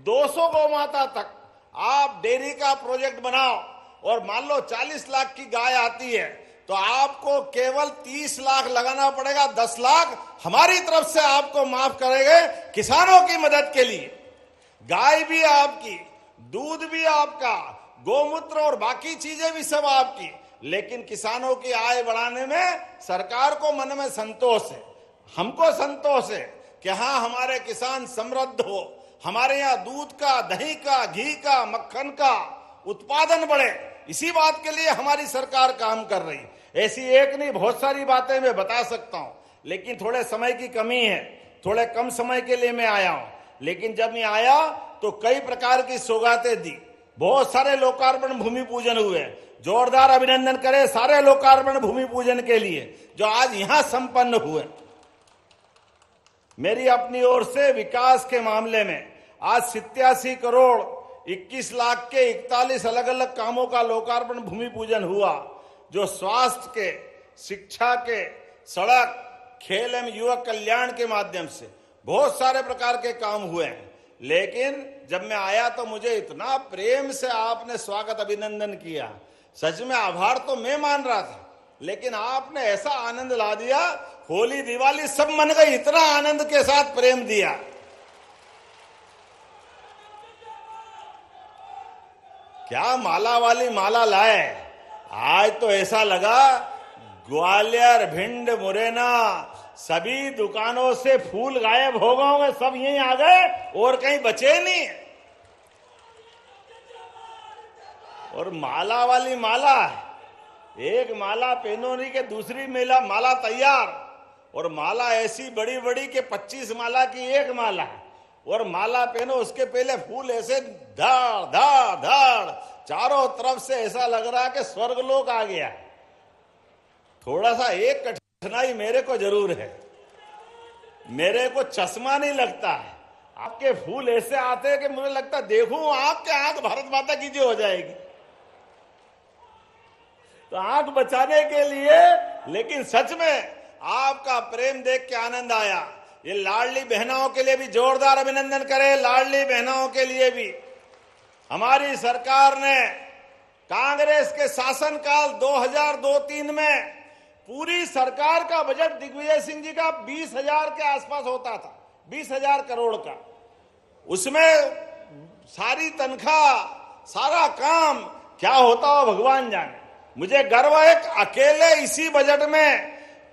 200 गौ माता तक आप डेयरी का प्रोजेक्ट बनाओ और मान लो 40 लाख की गाय आती है तो आपको केवल 30 लाख लगाना पड़ेगा। 10 लाख हमारी तरफ से आपको माफ करेंगे किसानों की मदद के लिए। गाय भी आपकी, दूध भी आपका, गोमूत्र और बाकी चीजें भी सब आपकी, लेकिन किसानों की आय बढ़ाने में सरकार को मन में संतोष है, हमको संतोष है कि हाँ हमारे किसान समृद्ध हो, हमारे यहाँ दूध का, दही का, घी का, मक्खन का उत्पादन बढ़े। इसी बात के लिए हमारी सरकार काम कर रही है। ऐसी एक नहीं बहुत सारी बातें मैं बता सकता हूं, लेकिन थोड़े समय की कमी है, थोड़े कम समय के लिए मैं आया हूं। लेकिन जब मैं आया तो कई प्रकार की सौगातें दी, बहुत सारे लोकार्पण भूमि पूजन हुए। जोरदार अभिनंदन करें सारे लोकार्पण भूमि पूजन के लिए जो आज यहां संपन्न हुए। मेरी अपनी ओर से विकास के मामले में आज 87 करोड़ 21 लाख के 41 अलग अलग कामों का लोकार्पण भूमि पूजन हुआ, जो स्वास्थ्य के, शिक्षा के, सड़क, खेल एवं युवक कल्याण के माध्यम से बहुत सारे प्रकार के काम हुए हैं। लेकिन जब मैं आया तो मुझे इतना प्रेम से आपने स्वागत अभिनंदन किया, सच में आभार तो मैं मान रहा था, लेकिन आपने ऐसा आनंद ला दिया, होली दिवाली सब मन गई, इतना आनंद के साथ प्रेम दिया। क्या माला वाली माला लाए। आज तो ऐसा लगा ग्वालियर, भिंड, मुरैना सभी दुकानों से फूल गायब हो गए होंगे, सब यहीं आ गए और कहीं बचे नहीं। और माला वाली माला, एक माला पहनोनी के दूसरी माला तैयार, और माला ऐसी बड़ी बड़ी के 25 माला की एक माला, और माला पहनो उसके पहले फूल ऐसे धाड़ धाड़ धाड़ चारों तरफ से, ऐसा लग रहा है कि स्वर्गलोक आ गया। थोड़ा सा एक कठिनाई मेरे को जरूर है, मेरे को चश्मा नहीं लगता है। आपके फूल ऐसे आते हैं कि मुझे लगता देखूं आपके आंख भारत माता की जो हो जाएगी। तो आंख बचाने के लिए, लेकिन सच में आपका प्रेम देख के आनंद आया। ये लाडली बहनों के लिए भी जोरदार अभिनंदन करें। लाडली बहनों के लिए भी हमारी सरकार ने कांग्रेस के शासनकाल 2002-03 में पूरी सरकार का बजट दिग्विजय सिंह जी का 20,000 के आसपास होता था, 20,000 करोड़ का। उसमें सारी तनख्वाह, सारा काम क्या होता हो भगवान जाने। मुझे गर्व है अकेले इसी बजट में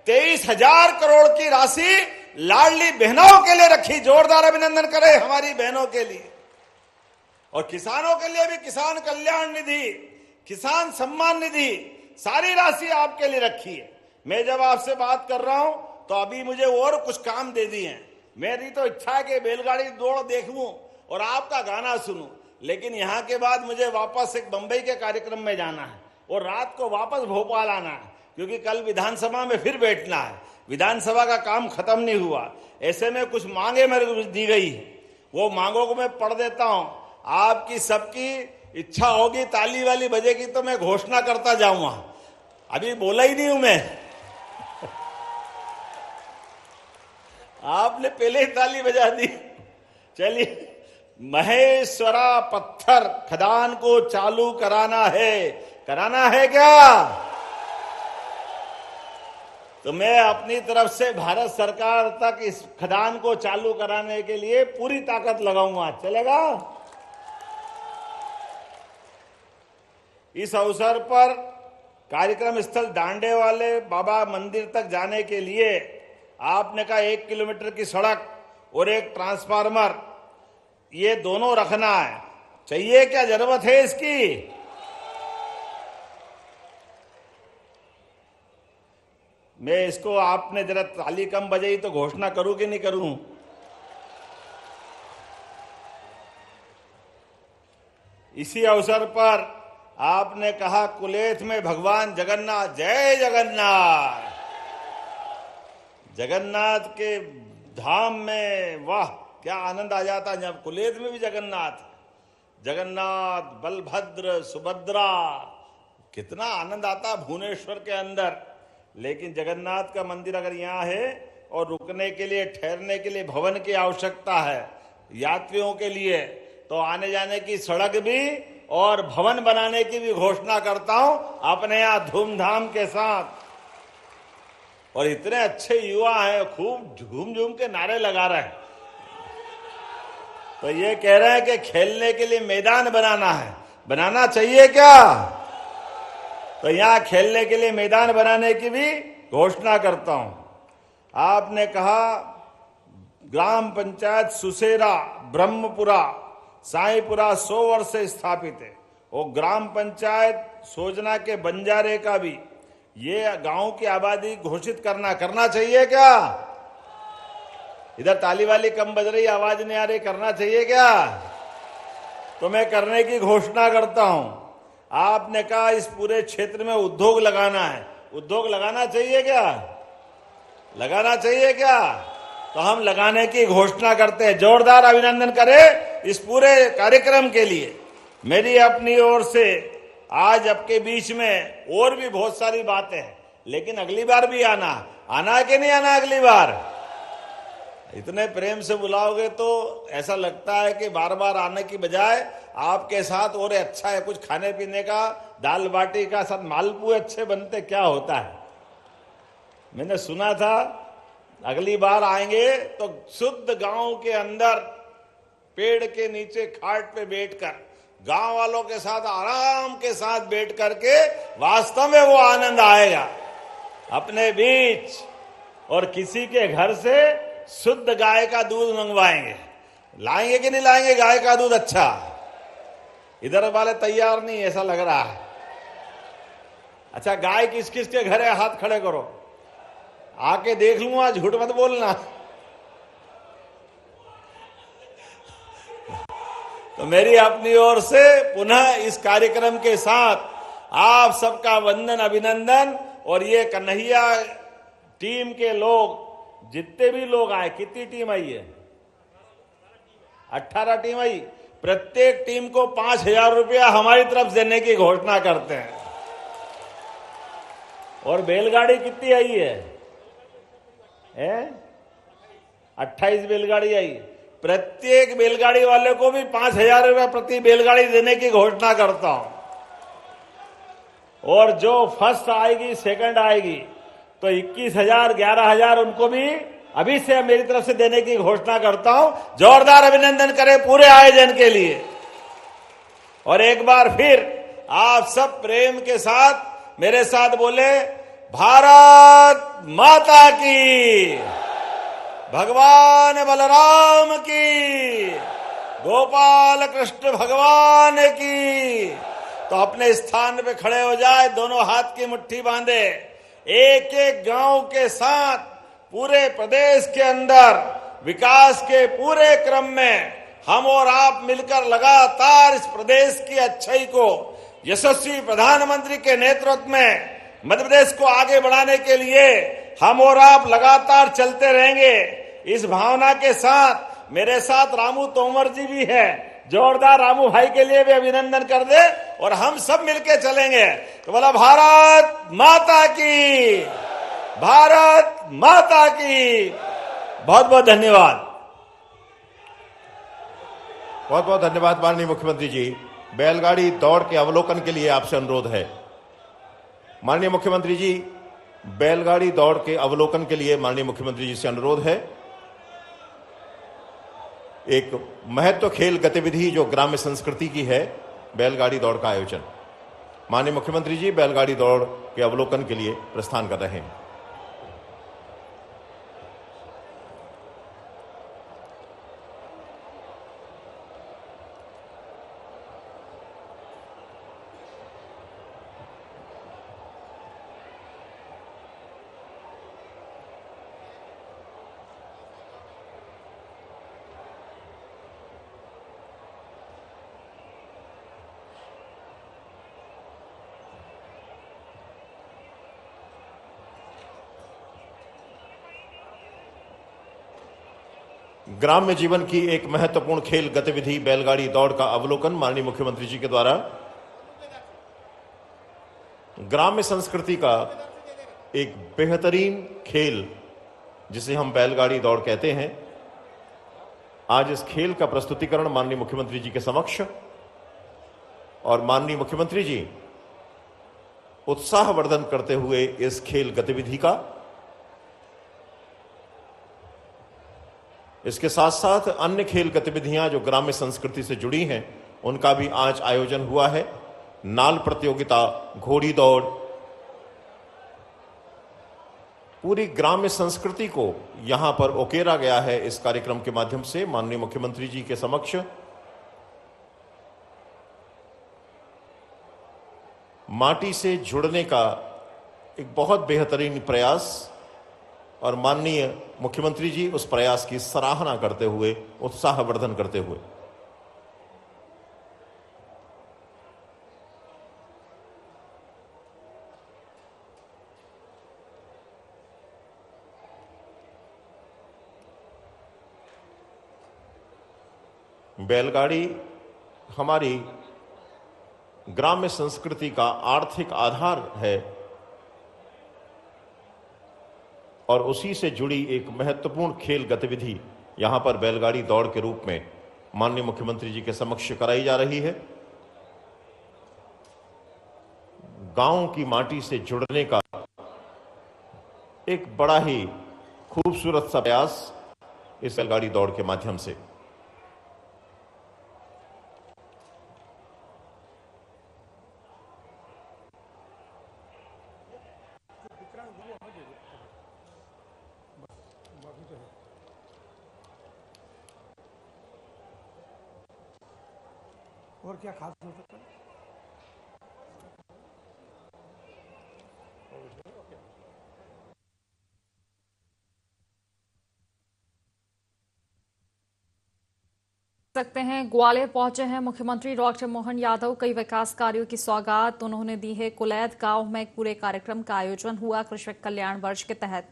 23,000 करोड़ की राशि लाडली बहनों के लिए रखी। जोरदार अभिनंदन करें हमारी बहनों के लिए। और किसानों के लिए भी किसान कल्याण निधि, किसान सम्मान निधि, सारी राशि आपके लिए रखी है। मैं जब आपसे बात कर रहा हूं तो अभी मुझे और कुछ काम दे दिए हैं। मेरी तो इच्छा है कि बैलगाड़ी दौड़ देखूं और आपका गाना सुनूं, लेकिन यहां के बाद मुझे वापस एक बंबई के कार्यक्रम में जाना है और रात को वापस भोपाल आना है, क्योंकि कल विधानसभा में फिर बैठना है। विधानसभा का काम खत्म नहीं हुआ। ऐसे में कुछ मांगे मेरे को दी गई है, वो मांगों को मैं पढ़ देता हूं। आपकी सबकी इच्छा होगी, ताली वाली बजेगी तो मैं घोषणा करता जाऊंगा। अभी बोला ही नहीं हूं मैं, आपने पहले ही ताली बजा दी। चलिए, महेश्वरा पत्थर खदान को चालू कराना है क्या? तो मैं अपनी तरफ से भारत सरकार तक इस खदान को चालू कराने के लिए पूरी ताकत लगाऊंगा। चलेगा? इस अवसर पर कार्यक्रम स्थल डांडे वाले बाबा मंदिर तक जाने के लिए आपने कहा 1 किलोमीटर की सड़क और एक ट्रांसफार्मर, ये दोनों रखना है। चाहिए क्या? जरूरत है इसकी? मैं इसको, आपने जरा ताली कम बजाई तो घोषणा करूं कि नहीं करूं? इसी अवसर पर आपने कहा कुलेथ में भगवान जगन्नाथ, जय जगन्नाथ। जगन्नाथ के धाम में वाह क्या आनंद आ जाता है जब कुलेथ में भी जगन्नाथ, बलभद्र, सुभद्रा, कितना आनंद आता भुवनेश्वर के अंदर। लेकिन जगन्नाथ का मंदिर अगर यहाँ है और रुकने के लिए, ठहरने के लिए भवन की आवश्यकता है यात्रियों के लिए, तो आने जाने की सड़क भी और भवन बनाने की भी घोषणा करता हूं अपने यहाँ धूमधाम के साथ। और इतने अच्छे युवा हैं, खूब झूम झूम के नारे लगा रहे हैं। तो ये कह रहे हैं कि खेलने के लिए मैदान बनाना है, बनाना चाहिए क्या? तो यहाँ खेलने के लिए मैदान बनाने की भी घोषणा करता हूं। आपने कहा ग्राम पंचायत सुसेरा, ब्रह्मपुरा, साईपुरा 100 वर्ष से स्थापित है। वो ग्राम पंचायत सोजना के बंजारे का भी ये गांव की आबादी घोषित करना चाहिए क्या? इधर ताली वाली कम बज रही, आवाज नहीं आ रही, करना चाहिए क्या? तो मैं करने की घोषणा करता हूं। आपने कहा इस पूरे क्षेत्र में उद्योग लगाना है, उद्योग लगाना चाहिए क्या? लगाना चाहिए क्या? तो हम लगाने की घोषणा करते हैं। जोरदार अभिनंदन करें इस पूरे कार्यक्रम के लिए। मेरी अपनी ओर से आज आपके बीच में और भी बहुत सारी बातें हैं, लेकिन अगली बार भी आना है कि नहीं आना? अगली बार इतने प्रेम से बुलाओगे तो ऐसा लगता है कि बार बार आने की बजाय आपके साथ और अच्छा है कुछ खाने पीने का, दाल बाटी का साथ मालपुए अच्छे बनते, क्या होता है। मैंने सुना था अगली बार आएंगे तो शुद्ध गांव के अंदर पेड़ के नीचे खाट पे बैठकर गांव वालों के साथ आराम के साथ बैठ करके वास्तव में वो आनंद आएगा अपने बीच। और किसी के घर से शुद्ध गाय का दूध मंगवाएंगे। लाएंगे कि नहीं लाएंगे गाय का दूध? अच्छा, इधर वाले तैयार नहीं ऐसा लग रहा है। अच्छा, गाय किस किस के घर है? हाथ खड़े करो, आके देख लूंगा, झूठ मत बोलना। तो मेरी अपनी ओर से पुनः इस कार्यक्रम के साथ आप सबका वंदन, अभिनंदन। और ये कन्हैया टीम के लोग, जितने भी लोग आए, कितनी टीम आई है? 18 टीम आई। प्रत्येक टीम को 5,000 रुपया हमारी तरफ देने की घोषणा करते हैं। और बैलगाड़ी कितनी आई है? 28 बैलगाड़ी आई। प्रत्येक बैलगाड़ी वाले को भी 5,000 रुपया प्रति बैलगाड़ी देने की घोषणा करता हूं। और जो फर्स्ट आएगी, सेकंड आएगी, तो 21,000, 11,000 उनको भी अभी से मेरी तरफ से देने की घोषणा करता हूं। जोरदार अभिनंदन करें पूरे आयोजन के लिए। और एक बार फिर आप सब प्रेम के साथ मेरे साथ बोले, भारत माता की, भगवान बलराम की, गोपाल कृष्ण भगवान की। तो अपने स्थान पे खड़े हो जाए, दोनों हाथ की मुट्ठी बांधे। एक एक गांव के साथ पूरे प्रदेश के अंदर विकास के पूरे क्रम में हम और आप मिलकर लगातार इस प्रदेश की अच्छाई को यशस्वी प्रधानमंत्री के नेतृत्व में मध्य प्रदेश को आगे बढ़ाने के लिए हम और आप लगातार चलते रहेंगे। इस भावना के साथ मेरे साथ रामू तोमर जी भी है। जोरदार रामू भाई के लिए भी अभिनंदन कर दे। और हम सब मिलके चलेंगे। तो बोला, भारत माता की, भारत माता की। बहुत बहुत धन्यवाद। बहुत बहुत धन्यवाद माननीय मुख्यमंत्री जी। बैलगाड़ी दौड़ के अवलोकन के लिए आपसे अनुरोध है। माननीय मुख्यमंत्री जी, बैलगाड़ी दौड़ के अवलोकन के लिए माननीय मुख्यमंत्री जी से अनुरोध है। एक महत्व खेल गतिविधि जो ग्राम्य संस्कृति की है, बैलगाड़ी दौड़ का आयोजन। माननीय मुख्यमंत्री जी बैलगाड़ी दौड़ के अवलोकन के लिए प्रस्थान कर रहे हैं। ग्राम्य जीवन की एक महत्वपूर्ण खेल गतिविधि बैलगाड़ी दौड़ का अवलोकन माननीय मुख्यमंत्री जी के द्वारा ग्राम्य संस्कृति का एक बेहतरीन खेल जिसे हम बैलगाड़ी दौड़ कहते हैं, आज इस खेल का प्रस्तुतिकरण माननीय मुख्यमंत्री जी के समक्ष। और माननीय मुख्यमंत्री जी उत्साहवर्धन करते हुए इस खेल गतिविधि का, इसके साथ साथ अन्य खेल गतिविधियां जो ग्राम्य संस्कृति से जुड़ी हैं उनका भी आज आयोजन हुआ है। नाल प्रतियोगिता, घोड़ी दौड़, पूरी ग्राम्य संस्कृति को यहां पर उकेरा गया है इस कार्यक्रम के माध्यम से माननीय मुख्यमंत्री जी के समक्ष। माटी से जुड़ने का एक बहुत बेहतरीन प्रयास, और माननीय मुख्यमंत्री जी उस प्रयास की सराहना करते हुए, उत्साहवर्धन करते हुए बैलगाड़ी हमारी ग्राम्य संस्कृति का आर्थिक आधार है और उसी से जुड़ी एक महत्वपूर्ण खेल गतिविधि यहां पर बैलगाड़ी दौड़ के रूप में माननीय मुख्यमंत्री जी के समक्ष कराई जा रही है। गांव की माटी से जुड़ने का एक बड़ा ही खूबसूरत सा प्रयास इस बैलगाड़ी दौड़ के माध्यम से। और क्या खास हो सकता है? सकते हैं ग्वालियर पहुंचे हैं मुख्यमंत्री डॉक्टर मोहन यादव। कई विकास कार्यों की सौगात उन्होंने दी है। कुलैद गांव में एक पूरे कार्यक्रम का आयोजन हुआ। कृषक कल्याण वर्ष के तहत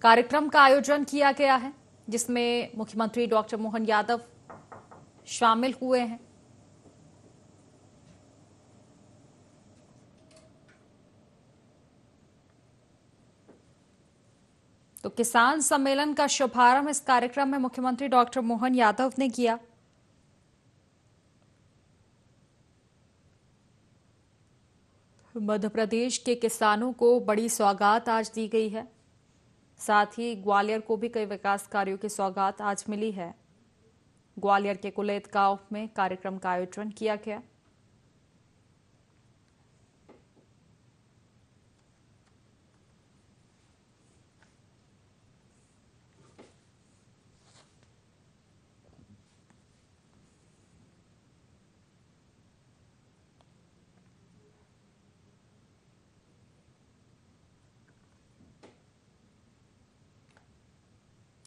कार्यक्रम का आयोजन किया गया है, जिसमें मुख्यमंत्री डॉक्टर मोहन यादव शामिल हुए हैं। तो किसान सम्मेलन का शुभारंभ इस कार्यक्रम में मुख्यमंत्री डॉक्टर मोहन यादव ने किया। मध्य प्रदेश के किसानों को बड़ी सौगात आज दी गई है। साथ ही ग्वालियर को भी कई विकास कार्यों की सौगात आज मिली है। ग्वालियर के कुलैद गांव में कार्यक्रम का आयोजन किया गया।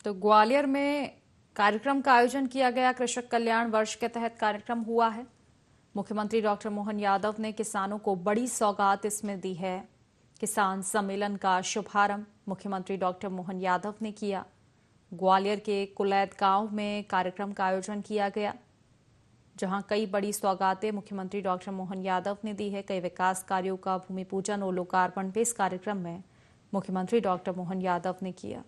तो ग्वालियर में कार्यक्रम का आयोजन किया गया। कृषक कल्याण वर्ष के तहत कार्यक्रम हुआ है। मुख्यमंत्री डॉक्टर मोहन यादव ने किसानों को बड़ी सौगात इसमें दी है। किसान सम्मेलन का शुभारंभ मुख्यमंत्री डॉक्टर मोहन यादव ने किया। ग्वालियर के कुलैद गांव में कार्यक्रम का आयोजन किया गया, जहां कई बड़ी सौगातें मुख्यमंत्री डॉक्टर मोहन यादव ने दी है। कई विकास कार्यों का भूमि पूजन और लोकार्पण भी इस कार्यक्रम में मुख्यमंत्री डॉक्टर मोहन यादव ने किया।